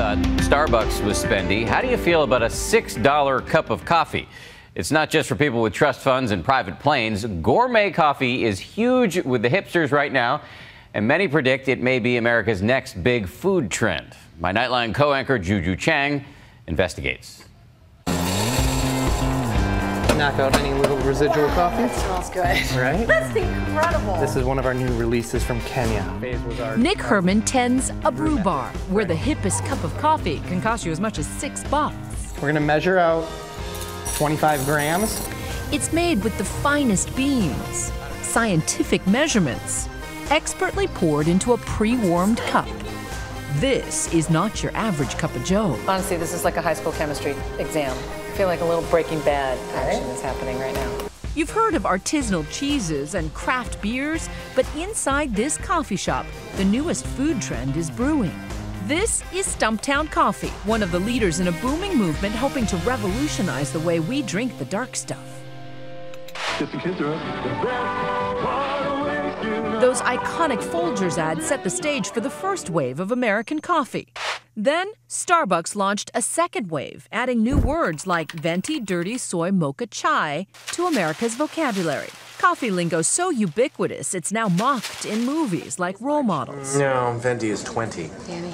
thought Starbucks was spendy. How do you feel about a $6 cup of coffee? It's not just for people with trust funds and private planes. Gourmet coffee is huge with the hipsters right now, and many predict it may be America's next big food trend. My Nightline co-anchor Juju Chang investigates. Knock out any little residual coffee. That smells good. Right? That's incredible. This is one of our new releases from Kenya. Nick Herman tends a brew bar, where the hippest cup of coffee can cost you as much as $6. We're gonna measure out 25 grams. It's made with the finest beans, scientific measurements, expertly poured into a pre-warmed cup. This is not your average cup of joe. Honestly, this is like a high school chemistry exam. I feel like a little Breaking Bad action is happening right now. You've heard of artisanal cheeses and craft beers, but inside this coffee shop, the newest food trend is brewing. This is Stumptown Coffee, one of the leaders in a booming movement hoping to revolutionize the way we drink the dark stuff. Those iconic Folgers ads set the stage for the first wave of American coffee. Then, Starbucks launched a second wave, adding new words like venti, dirty, soy, mocha, chai to America's vocabulary. Coffee lingo so ubiquitous, it's now mocked in movies like Role Models. No, venti is 20. Danny.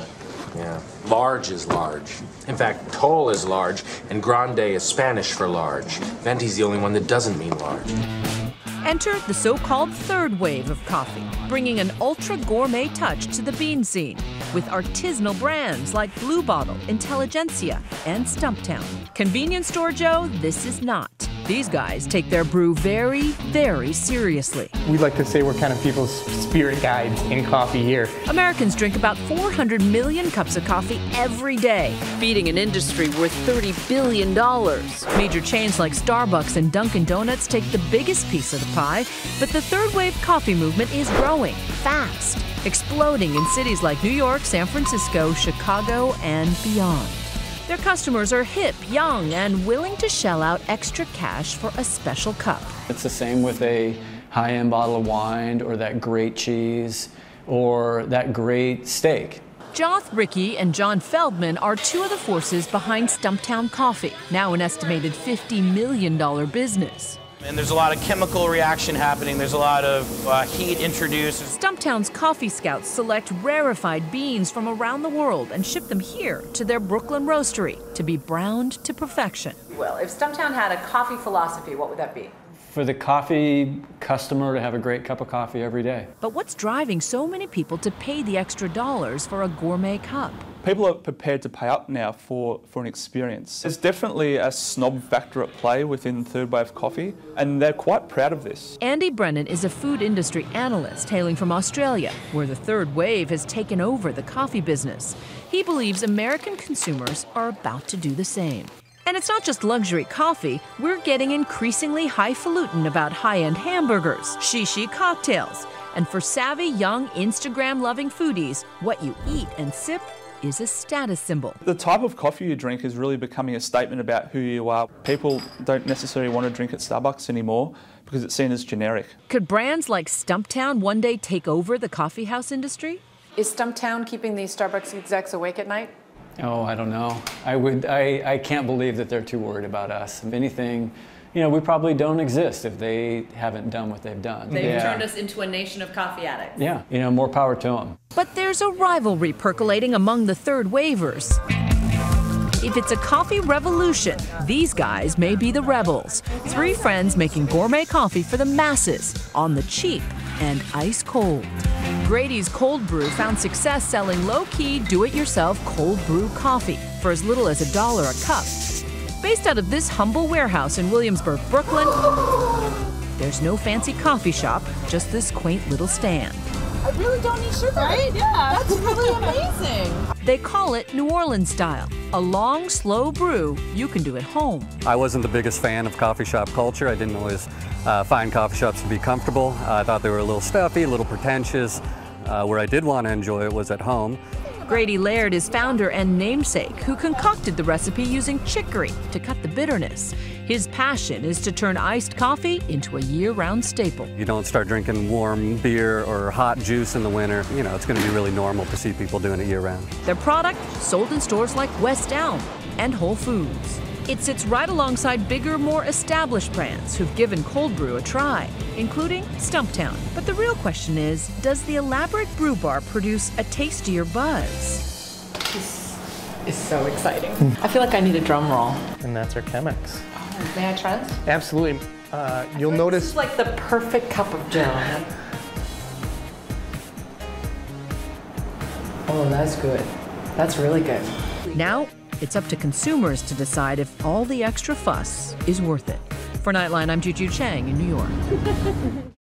Yeah. Large is large. In fact, tall is large, and grande is Spanish for large. Venti's the only one that doesn't mean large. Enter the so-called third wave of coffee, bringing an ultra-gourmet touch to the bean scene, with artisanal brands like Blue Bottle, Intelligentsia, and Stumptown. Convenience store Joe, this is not. These guys take their brew very, very seriously. We like to say we're kind of people's spirit guides in coffee here. Americans drink about 400 million cups of coffee every day, feeding an industry worth $30 billion. Major chains like Starbucks and Dunkin' Donuts take the biggest piece of the pie, but the third wave coffee movement is growing fast, exploding in cities like New York, San Francisco, Chicago, and beyond. Their customers are hip, young, and willing to shell out extra cash for a special cup. It's the same with a high-end bottle of wine, or that great cheese, or that great steak. Joth Rickey and John Feldman are two of the forces behind Stumptown Coffee, now an estimated $50 million business. And there's a lot of chemical reaction happening. There's a lot of heat introduced. Stumptown's coffee scouts select rarefied beans from around the world and ship them here to their Brooklyn roastery to be browned to perfection. Well, if Stumptown had a coffee philosophy, what would that be? For the coffee customer to have a great cup of coffee every day. But what's driving so many people to pay the extra dollars for a gourmet cup? People are prepared to pay up now for an experience. There's definitely a snob factor at play within third wave coffee, and they're quite proud of this. Andy Brennan is a food industry analyst hailing from Australia, where the third wave has taken over the coffee business. He believes American consumers are about to do the same. And it's not just luxury coffee. We're getting increasingly highfalutin about high-end hamburgers, shishi cocktails. And for savvy, young, Instagram-loving foodies, what you eat and sip is a status symbol. The type of coffee you drink is really becoming a statement about who you are. People don't necessarily want to drink at Starbucks anymore because it's seen as generic. Could brands like Stumptown one day take over the coffee house industry? Is Stumptown keeping these Starbucks execs awake at night? Oh, I don't know. I can't believe that they're too worried about us. If anything, you know, we probably don't exist if they haven't done what they've done. They've turned us into a nation of coffee addicts. Yeah, you know, more power to them. But there's a rivalry percolating among the third wavers. If it's a coffee revolution, these guys may be the rebels. Three friends making gourmet coffee for the masses, on the cheap and ice cold. Grady's Cold Brew found success selling low-key, do-it-yourself cold brew coffee for as little as $1 a cup. Based out of this humble warehouse in Williamsburg, Brooklyn, there's no fancy coffee shop, just this quaint little stand. I really don't need sugar. Right? Yeah. That's really amazing. They call it New Orleans style, a long, slow brew you can do at home. I wasn't the biggest fan of coffee shop culture. I didn't always find coffee shops to be comfortable. I thought they were a little stuffy, a little pretentious. Where I did want to enjoy it was at home. Grady Laird is founder and namesake who concocted the recipe using chicory to cut the bitterness. His passion is to turn iced coffee into a year-round staple. You don't start drinking warm beer or hot juice in the winter. You know, it's going to be really normal to see people doing it year-round. Their product sold in stores like West Elm and Whole Foods. It sits right alongside bigger, more established brands who've given cold brew a try, including Stumptown. But the real question is, does the elaborate brew bar produce a tastier buzz? This is so exciting. I feel like I need a drum roll. And that's our Chemex. Oh, may I try this? Absolutely. You'll This notice is like the perfect cup of Joe. Oh, that's good. That's really good. Now, it's up to consumers to decide if all the extra fuss is worth it. For Nightline, I'm Juju Chang in New York.